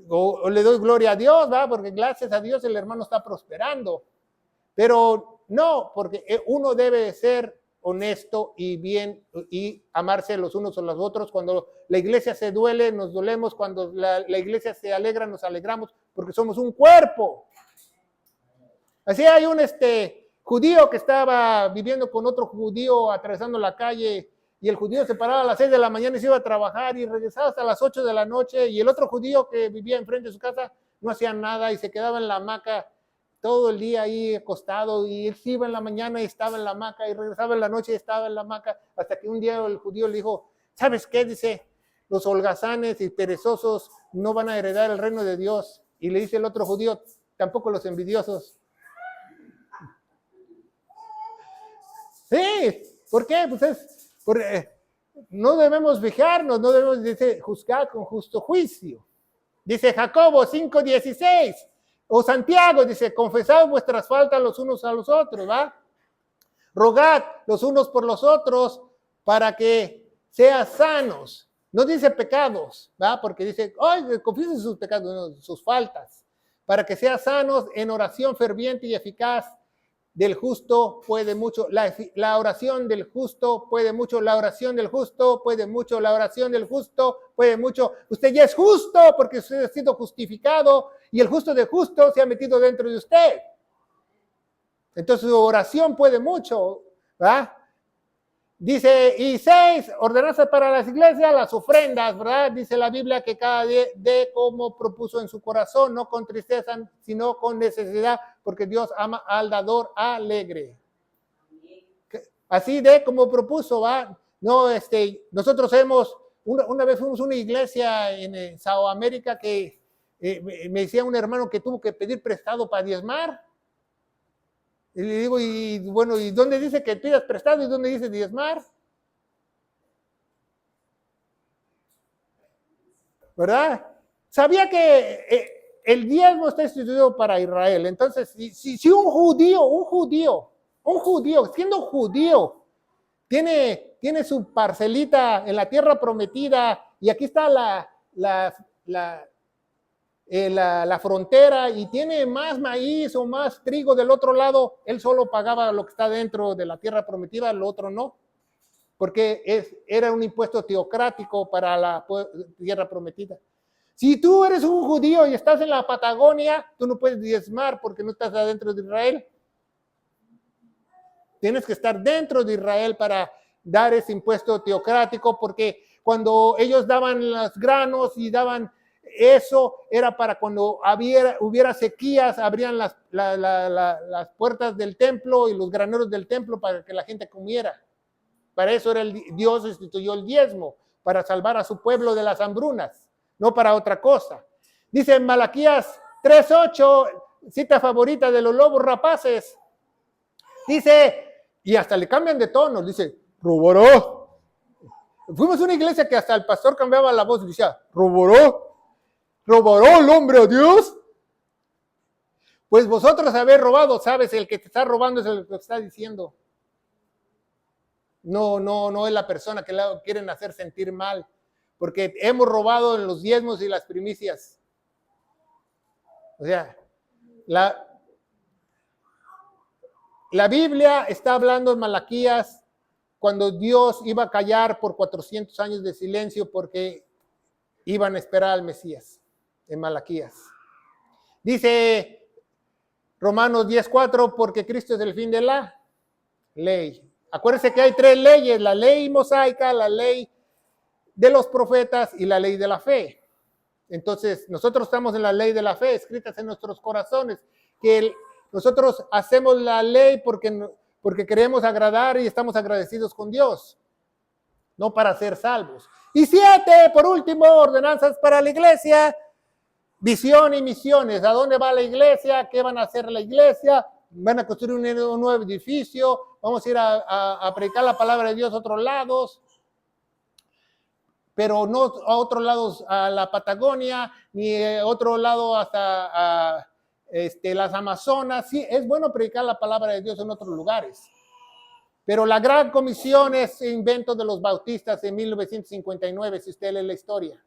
O le doy gloria a Dios, ¿va? Porque gracias a Dios el hermano está prosperando. Pero no, porque uno debe ser honesto y bien y amarse los unos a los otros. Cuando la iglesia se duele, nos dolemos. Cuando la iglesia se alegra, nos alegramos, porque somos un cuerpo. Así hay un judío que estaba viviendo con otro judío atravesando la calle, y el judío se paraba a las 6 de la mañana y se iba a trabajar y regresaba hasta las 8 de la noche, y el otro judío que vivía enfrente de su casa no hacía nada y se quedaba en la hamaca todo el día ahí acostado, y él se iba en la mañana y estaba en la hamaca y regresaba en la noche y estaba en la hamaca, hasta que un día el judío le dijo, ¿sabes qué? Dice, los holgazanes y perezosos no van a heredar el reino de Dios. Y le dice el otro judío, tampoco los envidiosos. Sí, ¿por qué? Pues no debemos fijarnos, no debemos juzgar con justo juicio. Dice Jacobo 5:16, o Santiago dice, confesad vuestras faltas los unos a los otros, ¿va? Rogad los unos por los otros para que sean sanos. No dice pecados, ¿va? Porque dice, ay, confiesen sus pecados, no, sus faltas, para que sean sanos en oración ferviente y eficaz. Del justo puede mucho, la oración del justo puede mucho, la oración del justo puede mucho, la oración del justo puede mucho. Usted ya es justo porque usted ha sido justificado y el justo de justo se ha metido dentro de usted. Entonces su oración puede mucho, ¿verdad? Dice, y 6, ordenanzas para las iglesias, las ofrendas, ¿verdad? Dice la Biblia que cada día dé como propuso en su corazón, no con tristeza, sino con necesidad, porque Dios ama al dador alegre. Así de como propuso, ¿va? No, nosotros una vez fuimos a una iglesia en South América que me decía un hermano que tuvo que pedir prestado para diezmar. Y le digo, y bueno, ¿y dónde dice que pidas prestado y dónde dice diezmar? ¿Verdad? Sabía que el diezmo está instituido para Israel. Entonces, si un judío, siendo judío, tiene su parcelita en la tierra prometida, y aquí está la frontera, y tiene más maíz o más trigo del otro lado, él solo pagaba lo que está dentro de la tierra prometida, lo otro no, porque era un impuesto teocrático para la tierra prometida. Si tú eres un judío y estás en la Patagonia, tú no puedes diezmar porque no estás adentro de Israel. Tienes que estar dentro de Israel para dar ese impuesto teocrático, porque cuando ellos daban los granos y daban eso, era para cuando hubiera sequías, abrían las puertas del templo y los graneros del templo para que la gente comiera. Para eso era Dios instituyó el diezmo, para salvar a su pueblo de las hambrunas, no para otra cosa. Dice en Malaquías 3:8, cita favorita de los lobos rapaces, dice, y hasta le cambian de tono, dice, robará. Fuimos a una iglesia que hasta el pastor cambiaba la voz y decía, robará el hombre a Dios. Pues vosotros habéis robado, sabes, el que te está robando es el que te está diciendo. No es la persona que la quieren hacer sentir mal, porque hemos robado en los diezmos y las primicias. O sea, la Biblia está hablando en Malaquías cuando Dios iba a callar por 400 años de silencio porque iban a esperar al Mesías, en Malaquías. Dice Romanos 10:4, porque Cristo es el fin de la ley. Acuérdense que hay 3 leyes, la ley mosaica, la ley de los profetas y la ley de la fe. Entonces, nosotros estamos en la ley de la fe, escritas en nuestros corazones, que nosotros hacemos la ley porque queremos agradar y estamos agradecidos con Dios, no para ser salvos. Y 7, por último, ordenanzas para la iglesia, visión y misiones. ¿A dónde va la iglesia? ¿Qué van a hacer la iglesia? ¿Van a construir un nuevo edificio? ¿Vamos a ir a predicar la palabra de Dios a otros lados? Pero no a otros lados, a la Patagonia, ni a otro lado hasta las Amazonas. Sí, es bueno predicar la palabra de Dios en otros lugares. Pero la gran comisión es invento de los bautistas en 1959, si usted lee la historia.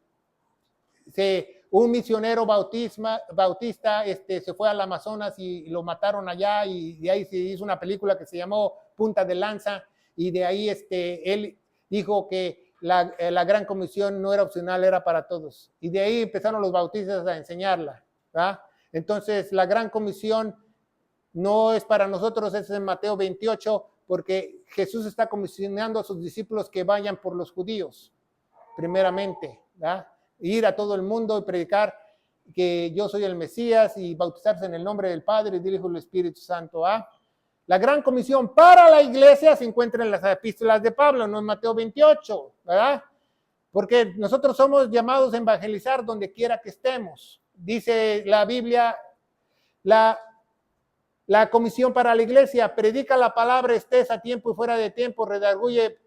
Un misionero bautista se fue al Amazonas y lo mataron allá, y de ahí se hizo una película que se llamó Punta de Lanza, y de ahí él dijo que la gran comisión no era opcional, era para todos. Y de ahí empezaron los bautistas a enseñarla, ¿verdad? Entonces, la gran comisión no es para nosotros, es en Mateo 28, porque Jesús está comisionando a sus discípulos que vayan por los judíos, primeramente, ¿verdad? Ir a todo el mundo y predicar que yo soy el Mesías y bautizarse en el nombre del Padre, del Hijo y del Espíritu Santo. La gran comisión para la iglesia se encuentra en las epístolas de Pablo, no en Mateo 28, ¿verdad? Porque nosotros somos llamados a evangelizar donde quiera que estemos. Dice la Biblia, la comisión para la iglesia: predica la palabra, estés a tiempo y fuera de tiempo, redarguye,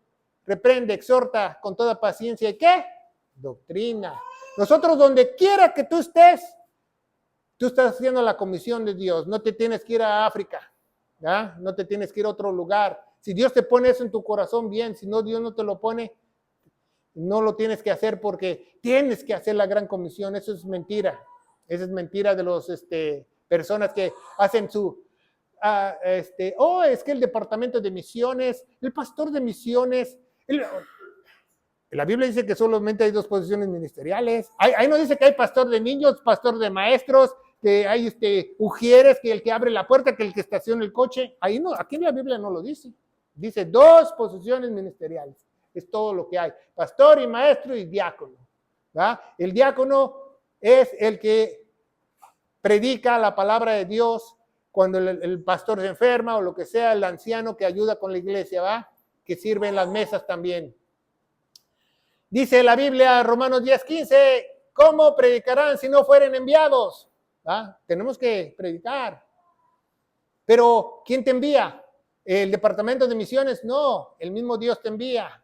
reprende, exhorta con toda paciencia. ¿Y qué? Doctrina. Nosotros, donde quiera que tú estés, tú estás haciendo la comisión de Dios. No te tienes que ir a África, ¿ya? No te tienes que ir a otro lugar. Si Dios te pone eso en tu corazón, bien. Si no, Dios no te lo pone, no lo tienes que hacer, porque tienes que hacer la gran comisión. Eso es mentira. Esa es mentira de los personas que hacen es que el departamento de misiones, el pastor de misiones, la Biblia dice que solamente hay 2 posiciones ministeriales. Ahí no dice que hay pastor de niños, pastor de maestros, que hay ujieres, que el que abre la puerta, que el que estaciona el coche. Ahí no, aquí en la Biblia no lo dice. Dice 2 posiciones ministeriales. Es todo lo que hay. Pastor y maestro y diácono, ¿verdad? El diácono es el que predica la palabra de Dios cuando el pastor se enferma o lo que sea, el anciano que ayuda con la iglesia, ¿va? Que sirve en las mesas también. Dice la Biblia, Romanos 10:15, ¿cómo predicarán si no fueren enviados? ¿Ah? Tenemos que predicar. Pero, ¿quién te envía? ¿El departamento de misiones? No, el mismo Dios te envía.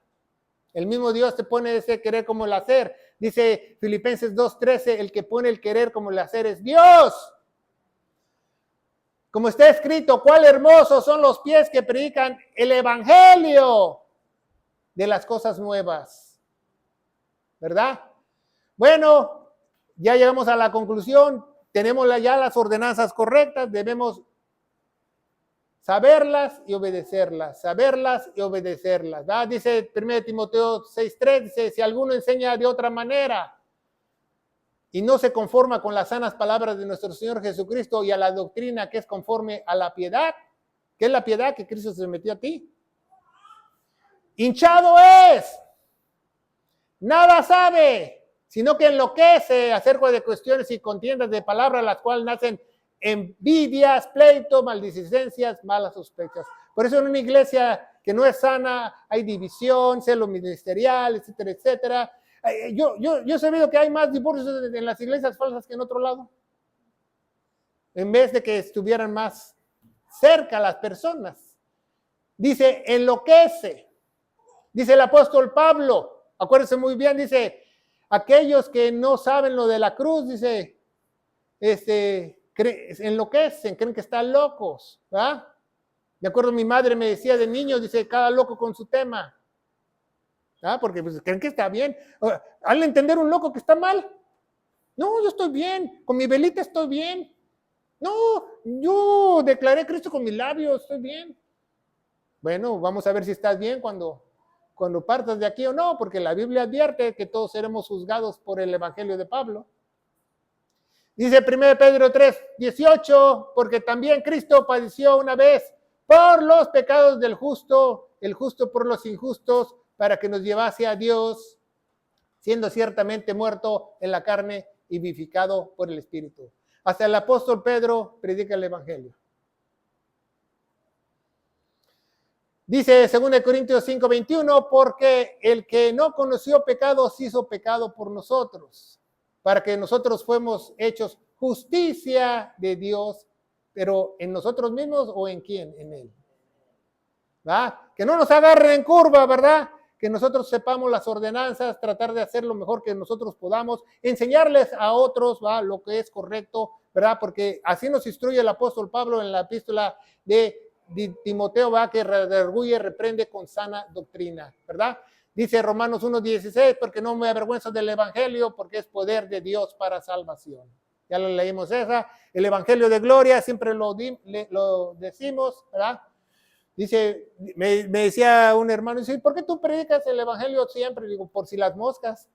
El mismo Dios te pone ese querer como el hacer. Dice Filipenses 2:13, el que pone el querer como el hacer es Dios. Como está escrito, cuál hermosos son los pies que predican el evangelio de las cosas nuevas. ¿Verdad? Bueno, ya llegamos a la conclusión. Tenemos ya las ordenanzas correctas. Debemos saberlas y obedecerlas. Saberlas y obedecerlas. ¿Verdad? Dice 1 Timoteo 6:3, dice, si alguno enseña de otra manera y no se conforma con las sanas palabras de nuestro Señor Jesucristo y a la doctrina que es conforme a la piedad, ¿qué es la piedad? Que Cristo se metió a ti. Hinchado es. Nada sabe, sino que enloquece acerca de cuestiones y contiendas de palabras, las cuales nacen envidias, pleitos, maldicencias, malas sospechas. Por eso en una iglesia que no es sana hay división, celo ministerial, etcétera, etcétera. Yo he sabido que hay más divorcios en las iglesias falsas que en otro lado. En vez de que estuvieran más cerca las personas. Dice, enloquece. Dice el apóstol Pablo. Acuérdense muy bien, dice, aquellos que no saben lo de la cruz, dice, enloquecen, creen que están locos, ¿verdad? De acuerdo, mi madre me decía de niño, dice, cada loco con su tema, ¿verdad? Porque pues, creen que está bien. Al entender un loco que está mal, no, yo estoy bien, con mi velita estoy bien. No, yo declaré a Cristo con mis labios, estoy bien. Bueno, vamos a ver si estás bien cuando partas de aquí o no, porque la Biblia advierte que todos seremos juzgados por el evangelio de Pablo. Dice 1 Pedro 3:18, porque también Cristo padeció una vez por los pecados del justo, el justo por los injustos, para que nos llevase a Dios, siendo ciertamente muerto en la carne y vivificado por el Espíritu. Hasta el apóstol Pedro predica el Evangelio. Dice 2 Corintios 5:21, porque el que no conoció pecado se hizo pecado por nosotros, para que nosotros fuéramos hechos justicia de Dios, pero ¿en nosotros mismos o en quién? En Él. ¿verdad? Que no nos agarren en curva, ¿verdad? Que nosotros sepamos las ordenanzas, tratar de hacer lo mejor que nosotros podamos, enseñarles a otros, ¿va? Lo que es correcto, ¿verdad? Porque así nos instruye el apóstol Pablo en la epístola de Timoteo, ¿va? Que redarguye, reprende con sana doctrina, ¿verdad? Dice Romanos 1:16, porque no me avergüenzo del evangelio, porque es poder de Dios para salvación. Ya lo leímos esa. El evangelio de gloria, siempre lo decimos, ¿verdad? Dice, me decía un hermano, dice, ¿por qué tú predicas el evangelio siempre? Digo, por si las moscas,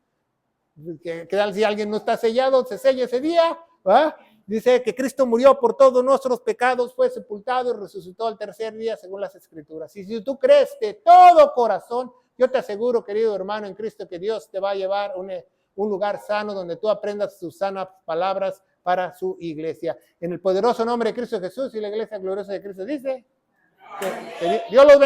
que tal si alguien no está sellado, se sella ese día, ¿verdad? Dice que Cristo murió por todos nuestros pecados, fue sepultado y resucitó al tercer día según las Escrituras. Y si tú crees de todo corazón, yo te aseguro, querido hermano en Cristo, que Dios te va a llevar a un lugar sano donde tú aprendas sus sanas palabras para su iglesia. En el poderoso nombre de Cristo Jesús y la iglesia gloriosa de Cristo dice, que Dios los bendiga.